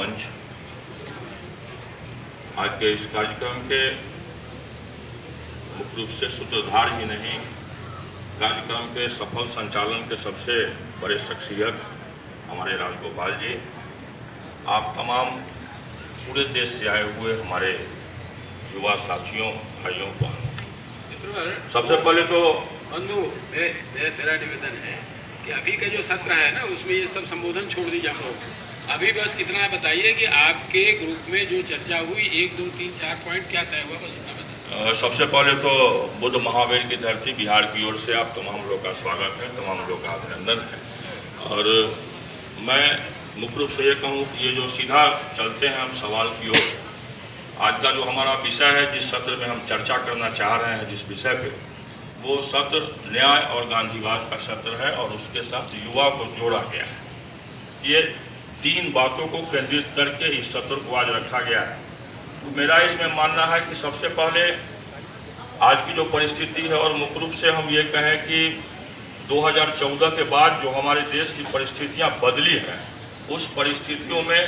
मंच, आज के इस कार्यक्रम के मुख्य रूप से सूत्रधार ही नहीं, कार्यक्रम के सफल संचालन के सबसे बड़े शख्सियत हमारे राजगोपाल जी, आप तमाम पूरे देश से आए हुए हमारे युवा साथियों, भाइयों को सबसे पहले तो बंधु मेरा निवेदन है कि अभी का जो सत्र है ना, उसमें ये सब संबोधन छोड़ दीजिए आप लोग। अभी बस कितना बताइए कि आपके ग्रुप में जो चर्चा हुई 1, 2, 3, 4 पॉइंट क्या तय हुआ, बस इतना बताइए। सबसे पहले तो बुद्ध महावीर की धरती बिहार की ओर से आप तमाम लोग का स्वागत है, तमाम लोग का अभिनंदन है। और मैं मुख्य रूप से ये कहूँ कि ये जो सीधा चलते हैं हम सवाल की ओर, आज का जो हमारा विषय है, जिस सत्र में हम चर्चा करना चाह रहे हैं, जिस विषय पे, वो सत्र न्याय और गांधीवाद का सत्र है और उसके साथ युवा को जोड़ा गया है। ये 3 बातों को केंद्रित करके इस सत्र को आज रखा गया है। तो मेरा इसमें मानना है कि सबसे पहले आज की जो परिस्थिति है, और मुख्य रूप से हम ये कहें कि 2014 के बाद जो हमारे देश की परिस्थितियां बदली हैं, उस परिस्थितियों में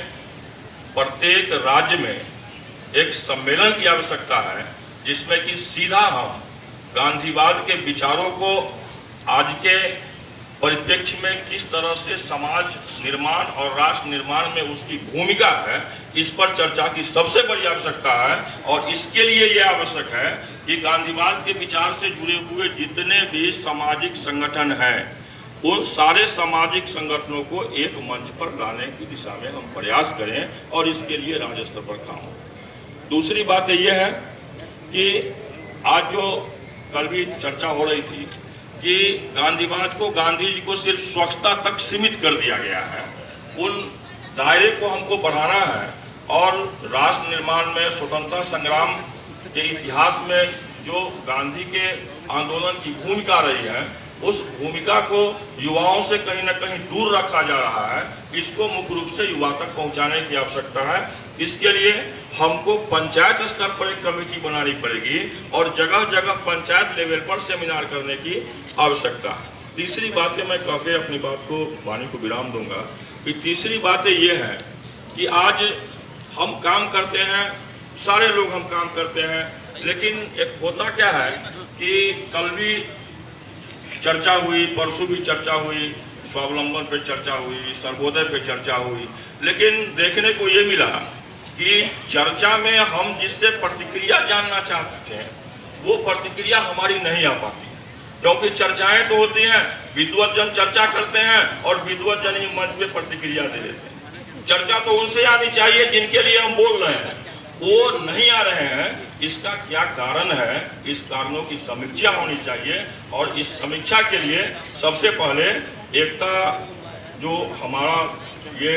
प्रत्येक राज्य में एक सम्मेलन की आवश्यकता है, जिसमें कि सीधा हम गांधीवाद के विचारों को आज के परिप्रेक्ष्य में किस तरह से समाज निर्माण और राष्ट्र निर्माण में उसकी भूमिका है, इस पर चर्चा की सबसे बड़ी आवश्यकता है। और इसके लिए यह आवश्यक है कि गांधीवाद के विचार से जुड़े हुए जितने भी सामाजिक संगठन हैं, उन सारे सामाजिक संगठनों को एक मंच पर लाने की दिशा में हम प्रयास करें और इसके लिए राज्य स्तर पर काम हो। दूसरी बात यह है कि आज जो कल भी चर्चा हो रही थी कि गांधीवाद को, गांधी जी को सिर्फ स्वच्छता तक सीमित कर दिया गया है, उन दायरे को हमको बढ़ाना है और राष्ट्र निर्माण में, स्वतंत्रता संग्राम के इतिहास में जो गांधी के आंदोलन की भूमिका रही है, उस भूमिका को युवाओं से कहीं ना कहीं दूर रखा जा रहा है। इसको मुख्य रूप से युवा तक पहुंचाने की आवश्यकता है। इसके लिए हमको पंचायत स्तर पर एक कमेटी बनानी पड़ेगी और जगह जगह पंचायत लेवल पर सेमिनार करने की आवश्यकता है। तीसरी बात है, मैं कह के अपनी बात को, वाणी को विराम दूंगा, कि तीसरी बात ये है कि आज हम काम करते हैं, सारे लोग हम काम करते हैं, लेकिन एक होता क्या है कि कल भी चर्चा हुई, परसों भी चर्चा हुई, स्वावलंबन पे चर्चा हुई, सर्वोदय पे चर्चा हुई, लेकिन देखने को ये मिला कि चर्चा में हम जिससे प्रतिक्रिया जानना चाहते थे, वो प्रतिक्रिया हमारी नहीं आ पाती, क्योंकि चर्चाएं तो होती हैं, विद्वत जन चर्चा करते हैं और विद्वत जन ही मंच पे प्रतिक्रिया दे देते हैं। चर्चा तो उनसे आनी चाहिए जिनके लिए हम बोल रहे हैं, वो नहीं आ रहे हैं। इसका क्या कारण है? इस कारणों की समीक्षा होनी चाहिए और इस समीक्षा के लिए सबसे पहले एकता, जो हमारा ये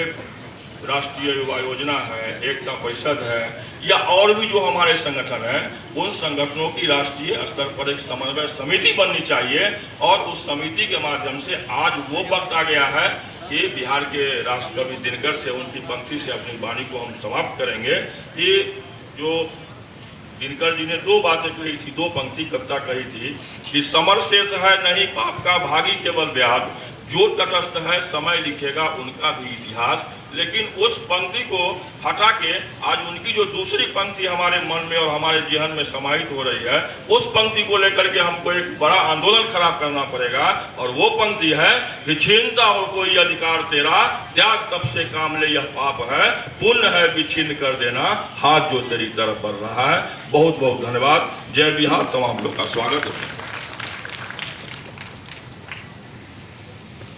राष्ट्रीय युवा योजना है, एकता परिषद है, या और भी जो हमारे संगठन हैं, उन संगठनों की राष्ट्रीय स्तर पर एक समन्वय समिति बननी चाहिए और उस समिति के माध्यम से आज वो वक्त आ गया है कि बिहार के राष्ट्रकवि दिनकर थे, उनकी पंक्ति से अपनी वाणी को हम समाप्त करेंगे कि जो दिनकर जी ने 2 बातें कही थी, 2 पंक्ति कविता कही थी कि समर शेष है नहीं पाप का, भागी केवल व्याध, जो तटस्थ है समय लिखेगा उनका भी इतिहास। लेकिन उस पंक्ति को हटा के आज उनकी जो दूसरी पंक्ति हमारे मन में और हमारे जेहन में समाहित हो रही है, उस पंक्ति को लेकर के हमको एक बड़ा आंदोलन खड़ा करना पड़ेगा। और वो पंक्ति है कि छीनता हो कोई अधिकार तेरा, त्याग तब से काम ले यह पाप है, पुण्य है विच्छिन्न कर देना हाथ जो तेरी तरफ बढ़ रहा है। बहुत बहुत धन्यवाद। जय बिहार। तमाम लोग का स्वागत है।